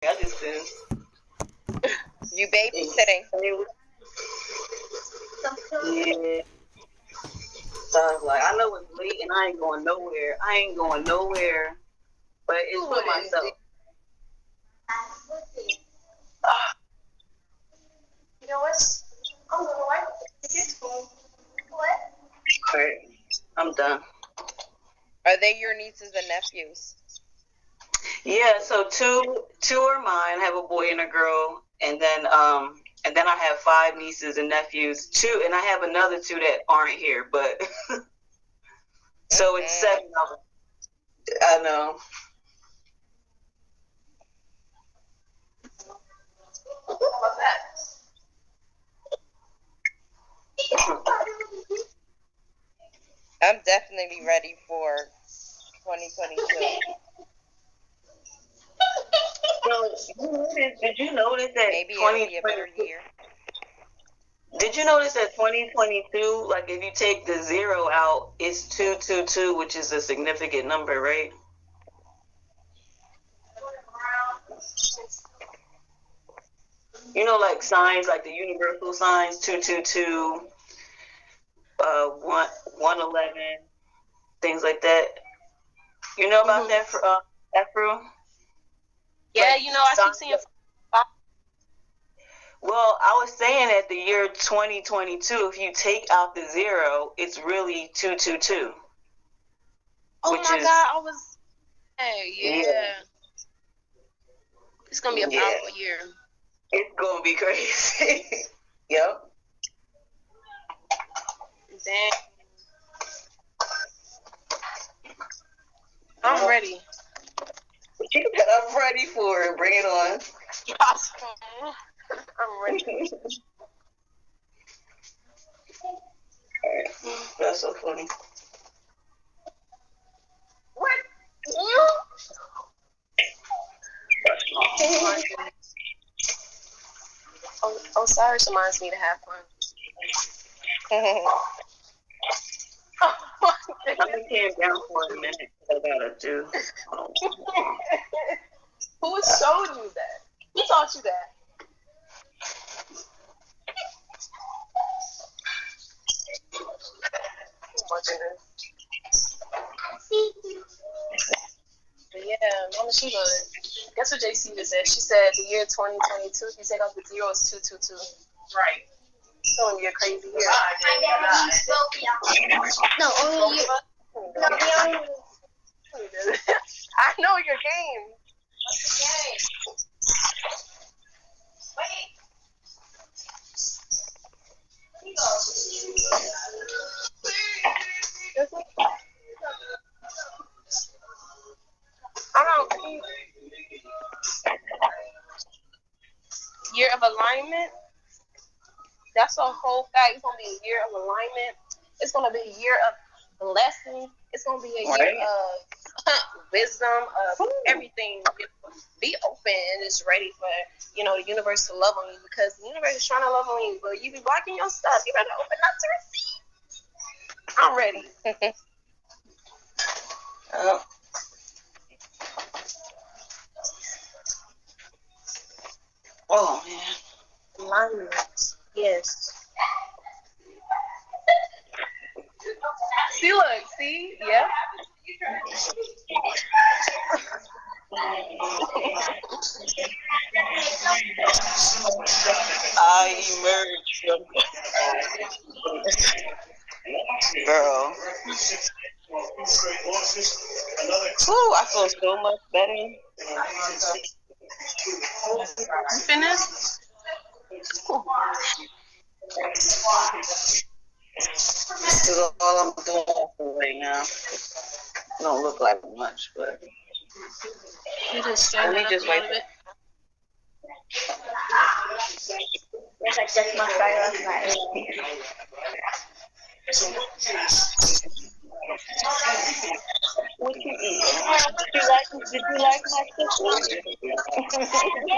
I just been. You babysitting? Yeah. So I was like, I know it's late and I ain't going nowhere. But it's for myself. You know what? I'm gonna wipe the kids' phone. What? Alright, I'm done. Are they your nieces and nephews? Yeah, so two are mine. I have a boy and a girl, and then I have 5 nieces and nephews. 2, and I have another 2 that aren't here, but so it's 7 of them. I know. How about that? I'm definitely ready for 2022. So, did you notice that Maybe it'll be a better year. Did you notice that 2022, like if you take the 0 out, it's 222, which is a significant number, right? You know, like signs, like the universal signs, 222, 111, things like that. You know about that, Afro? Yeah, like, I keep seeing. Well, I was saying that the year 2022, if you take out the 0, it's really 222. Oh my God, I was. Hey, yeah. It's gonna be a powerful year. It's gonna be crazy. Yep. Damn. I'm ready. I'm ready for it. Bring it on. I'm ready. That's so funny. What? Osiris reminds me to have fun. I've been came down for a minute. I gotta do. Who showed you that? Who taught you that? Yeah, Mama Shiva. Guess what JC just said? She said the year 2022, if you take off the 0, it's 222. Right. It's going to be a crazy year. No, only you. No, we only. I know your game. What's the game? Wait. I don't think. Year of alignment. That's a whole fact. It's gonna be a year of alignment. It's gonna be a year of blessing. It's gonna be a year of wisdom, of everything. Be open and just ready for the universe to love on you, because the universe is trying to love on you, but you be blocking your stuff. You better open up to receive. I'm ready. Oh man. Alignment. Yes. See, yeah. I emerged from girl. Ooh, I feel so much better. You finished? This is all I'm doing right now. It don't look like much, but You just let me just wait. Yes, I just must try last night. What you eat? Did you like my cookie? Yes,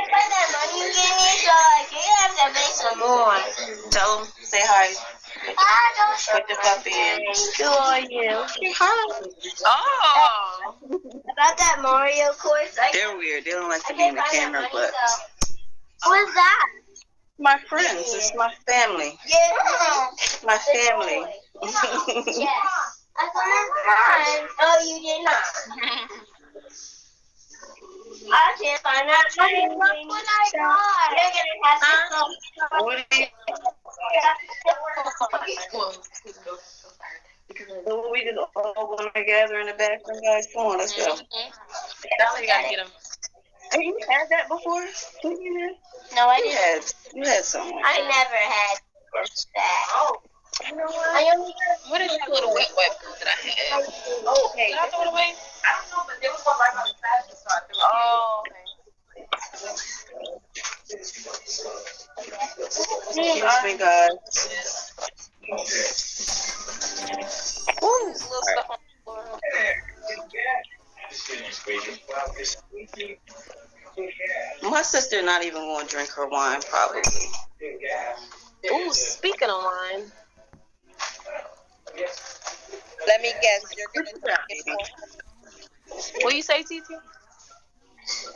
but that money you gave me, so you have to make some more. Tell them, say hi. I don't Put the puppy in. Who are you? Hi. Oh. About that Mario course. They're weird. They don't like to be in the camera, but Who is that? my friends. It's my family. Yeah. My family. Yes. I found. Oh, you did not. I can't find that. Look what I got. You're gonna have to. What do you? So we just all going together in the bathroom, guys. Come on, let's go. That's how you gotta get them. Have you had that before? No, I You didn't. had. You had some. I never had that. You know what? I only What is that little wet wipe that I had? Oh, okay. Did I throw it away? I don't know, but there was one right by the fashion store. Oh, okay. Excuse me, guys. There's little stuff on the floor. My sister not even going to drink her wine, probably. Ooh, speaking of wine. Let me guess, you're gonna drink it for What you say, TT?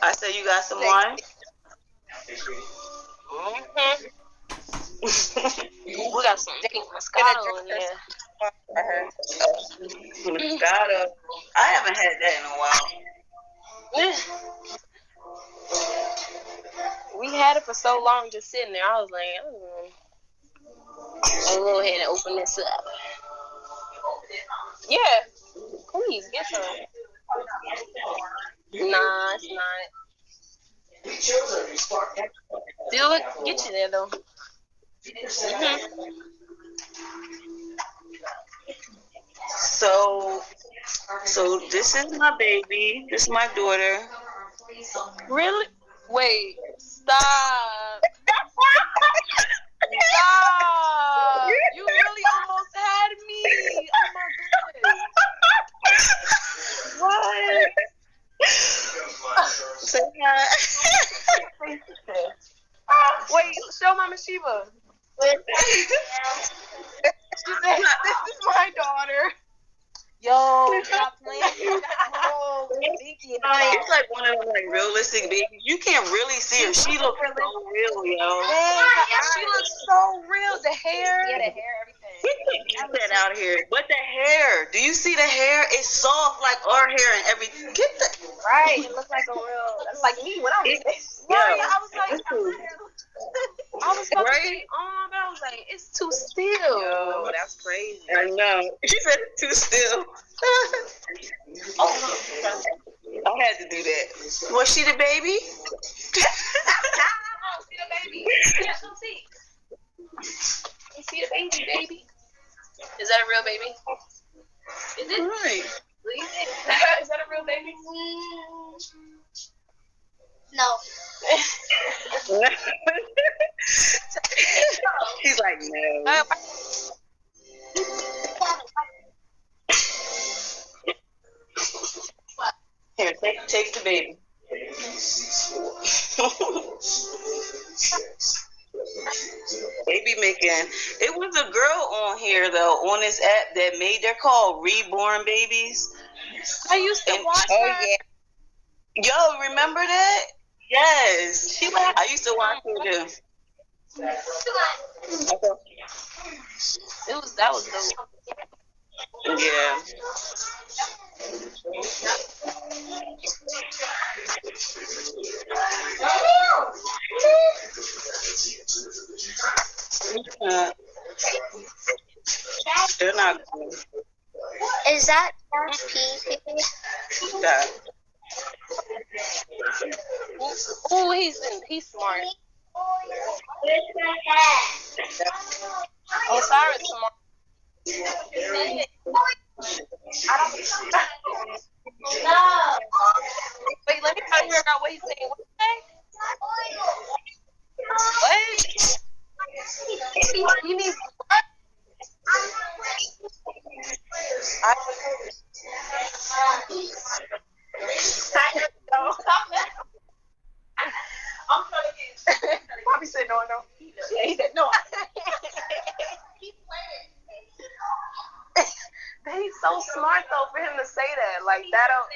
I said you got some wine. Mm-hmm. We got some pink Gonna Moscato in drink there. for her. Moscato. I haven't had that in a while. We had it for so long just sitting there. I was like, I'll go ahead and open this up. Yeah. Please, get some. Nah, it's not. Still get you there, though. Mm-hmm. So this is my baby. This is my daughter. Really? Wait. Stop. Stop. You really almost had me. Oh, my goodness. What? Say hi. Wait, show Mama Sheba. She said, this is my daughter. Yo, stop playing. Oh, It's like one of them like realistic babies. You can't really see her. She looks so real, yo. She looks so real. The hair. Yeah, the hair, everything. Get that out of here. But the hair, do you see the hair? It's soft like our hair and everything. Get that. Right, it looks like a real. That's like me when I was. Yeah. I was like, I was about to say, but I was like, it's too still. Yo, that's crazy. I know. She said it's too still. I had to do that. Was she the baby? See the baby. Yeah, come see. You see the baby, baby. Is that a real baby? Is it? Right. Is that a real baby? No. He's like, no. Here, take the baby. Baby making. It was a girl on here though, on this app that made. They're called Reborn Babies. I used to watch Oh, her. yeah. Yo, remember that? Yes. I used to watch her too. That was dope. Yeah. They're not good. Is that pee? That. Oh, he's smart. Oh, Cyrus smart. No. Wait, let me try to figure out what he's saying. What did he say? What? He needs what? I'm trying to get. Bobby said no. Yeah, he said no. He's so smart though for him to say that. Like that'll.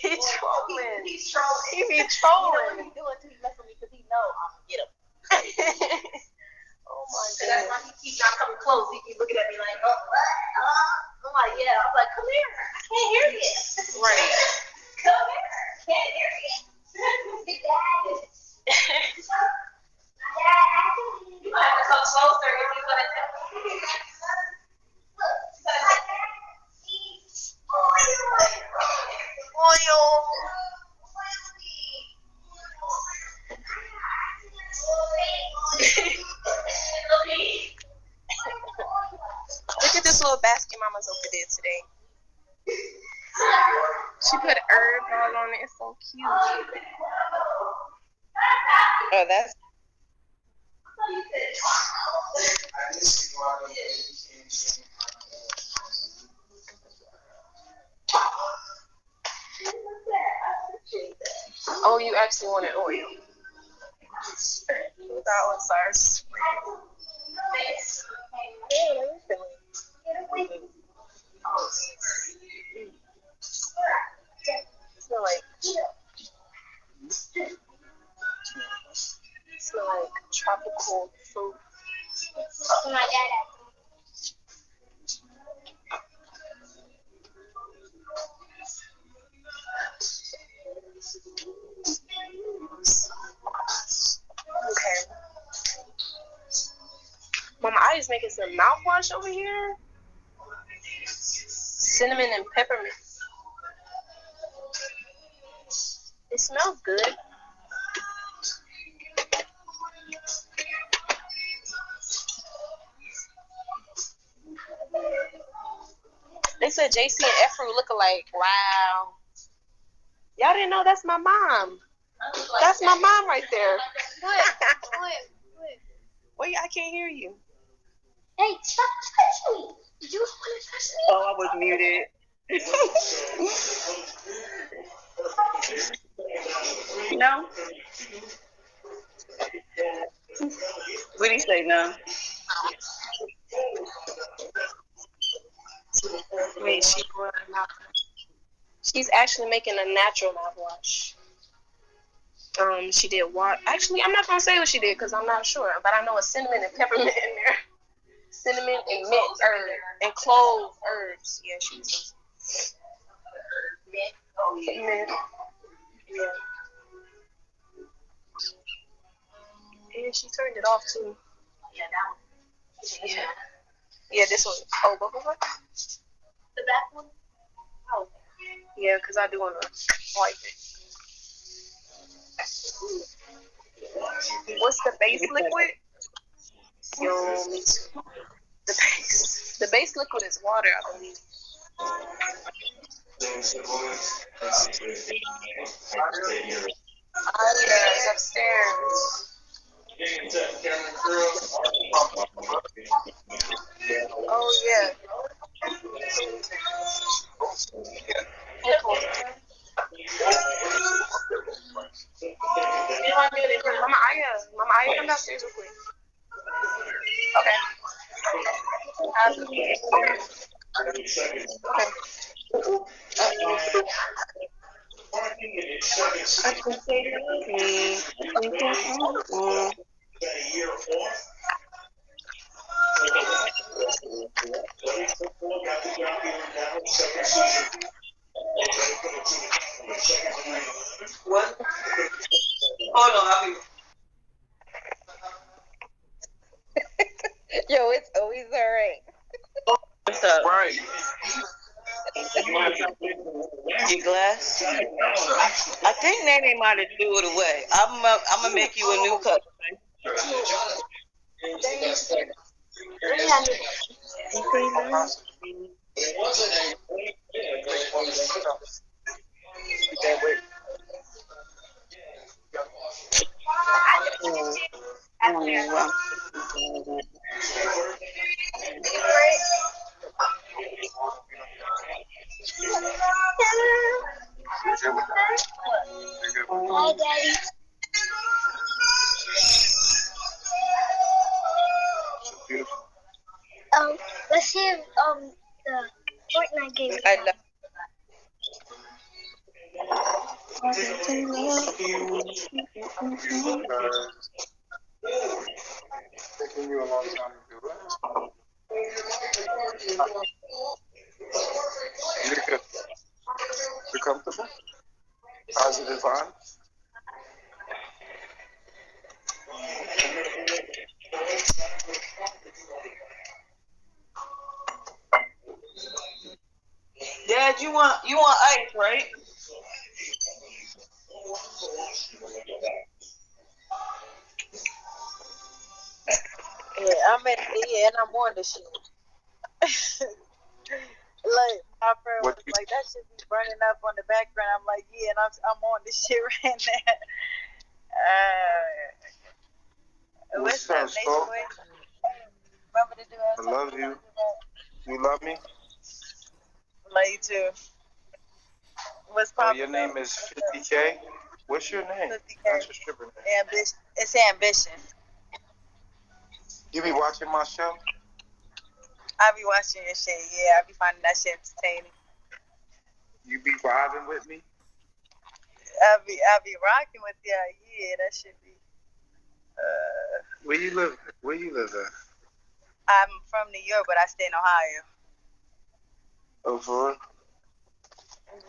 He trolling. He's trolling. He be You know trolling. what he's doing to mess with me because he know I'm gonna get him. Oh my So that's god. why he keeps not coming close. He keeps looking at me like, oh, what? I'm like, yeah. I'm like, come here. I can't hear you. Right. Come here. Can't hear you. You might have to come closer if you're gonna tell me. Look at this little basket Mama's over there today. She put herbs all on it. It's so cute. Oh, that's. Oh, you actually wanted oil. That was ours. Smell like tropical fruit. My dad. Okay. Mama, I is making some mouthwash over here. Cinnamon and peppermint. It smells good. They said JC and Efru look alike. Wow. Y'all didn't know that's my mom. That's my mom right there. Wait, I can't hear you. Hey, stop touching me. Did you want to touch me? Oh, I was muted. No. What do you say now? Wait, she's actually making a natural mouthwash. She did what? Actually, I'm not gonna say what she did because I'm not sure, but I know it's cinnamon and peppermint in there. Cinnamon and mint herb and clove herbs. Yeah, she was mint. Yeah. And she turned it off too. Yeah, that one. Yeah. Yeah, this one. Oh, both of them? The back one? Oh. Yeah, because I do want to wipe it. What's the base liquid? Yo, me too. The base liquid is water, I believe. Oh, yeah, it's upstairs. Oh, yeah. Mama Aya, come downstairs real quick. Okay. What? Hold on, I'll be. Yo, it's always alright. What's up? Right. Your glass? I think Nene might have threw it away. I'm gonna make you a new cup. Hi, Daddy. Let's hear the Fortnite game. I love Taking you a long time to do it. You're good. You're comfortable? Positive vibes? Dad, you want ice, right? Yeah, and I'm on this shit. Like my friend was like, that shit be burning up on the background. I'm like, yeah, and I'm on this shit right now. What's up, Nation Boy? Remember to do that? I love you. You love me? Love you too. What's poppin'? Your name is 50K? What's your name? 50K. That's your stripper name. Ambition. It's Ambition. You be watching my show? I be watching your shit. Yeah, I be finding that shit entertaining. You be vibing with me? I be rocking with you. Yeah, that should be. Where you live? Where you live at? I'm from New York, but I stay in Ohio. Oh, for real?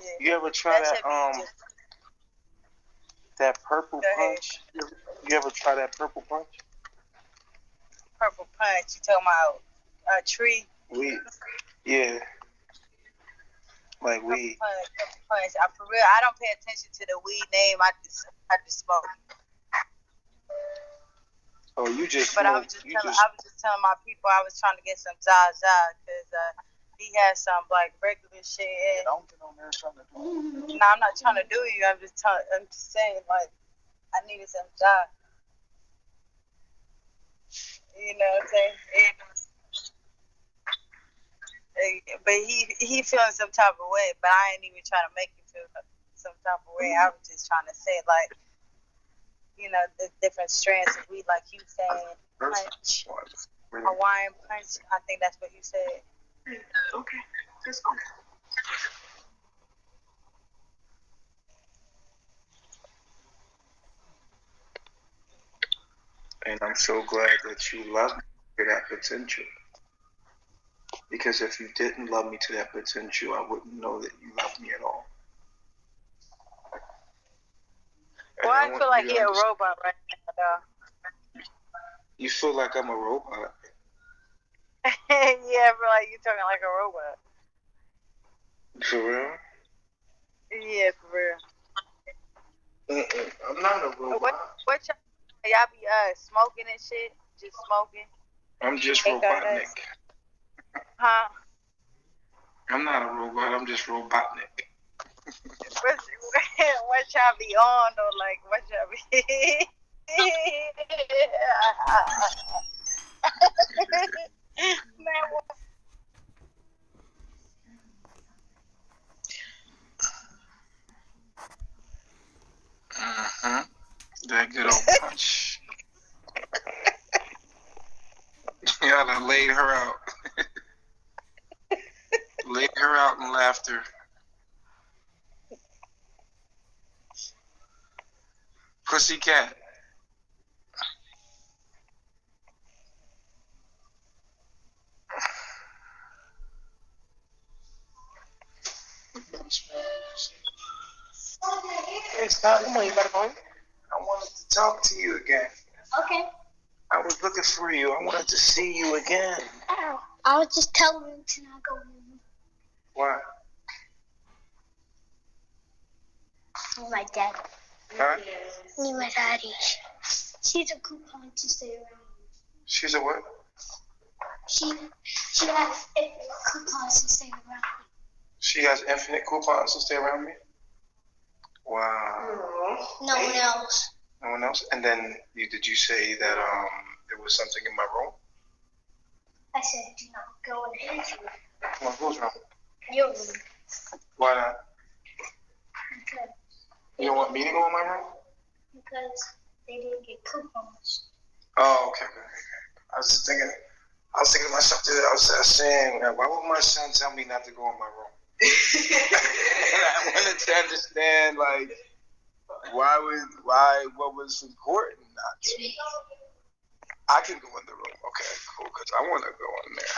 Yeah. You ever try that purple punch? You ever try that purple punch? Purple punch? You talking about a tree? Weed. Yeah. Like weed. Purple punch. For real, I don't pay attention to the weed name. I just smoke. Oh, you just. But I was just telling my people I was trying to get some Zaza because he has some like regular shit. Don't get on there trying to do it. No, I'm not trying to do you. I'm just saying like I needed some Zaza. You know what I'm saying? But he feeling some type of way. But I ain't even trying to make him feel some type of way. I was just trying to say like. You know, the different strands of weed, like you saying, punch, Hawaiian punch. I think that's what you said. Okay, that's cool. And I'm so glad that you love me to that potential. Because if you didn't love me to that potential, I wouldn't know that you loved me at all. Well, I feel like you're a robot right now, though. You feel like I'm a robot? Yeah, bro, like you're talking like a robot. For real? Yeah, for real. I'm not a robot. What y'all be smoking and shit? Just smoking? I'm just Robotnik. Huh? I'm not a robot. I'm just Robotnik. What y'all be on or like what y'all be? Man, what? That good old punch. Y'all done laid her out. Laid her out in laughter. Pussycat. Hey, stop. Come on, you better go. I wanted to talk to you again. Okay. I was looking for you. I wanted to see you again. Ow. I was just telling him to not go home. Why? Oh, my dad. Huh? Me, my daddy. She's a coupon to stay around. She's a what? She has coupons to stay around. She has infinite coupons to stay around me? Wow. No one else. No one else? And then did you say that there was something in my room? I said do not go in his room. Come on, who's room? Your room. Why not? Because You don't want me to go in my room? they didn't get coupons. Oh, okay. I was thinking to myself today, I was saying, why would my son tell me not to go in my room? And I wanted to understand, like, What was important not to? I can go in the room. Okay, cool, because I want to go in there.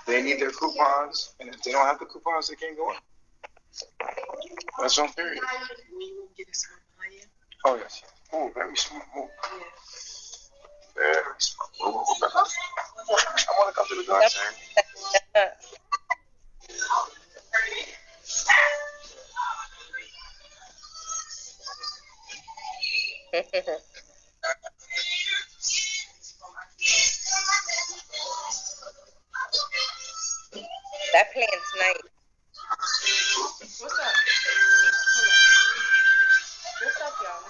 They need their coupons, and if they don't have the coupons, they can't go in. That's on period. Oh, yes. Oh, very smart move. Very smart move. I want to come to the gun, sir. That plan's nice. What's up? What's up, y'all?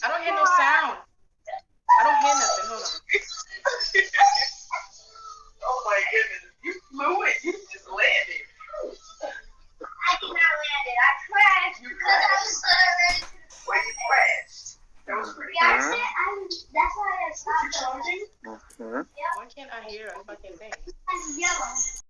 I don't hear no sound. I don't hear nothing. Hold on. Oh my goodness. You flew it. You just landed. I did not land it. I crashed because I was sorry. Why you crashed? That was pretty Yeah, that's why I stopped. Mm-hmm. Why can't I hear a fucking thing? It's yellow.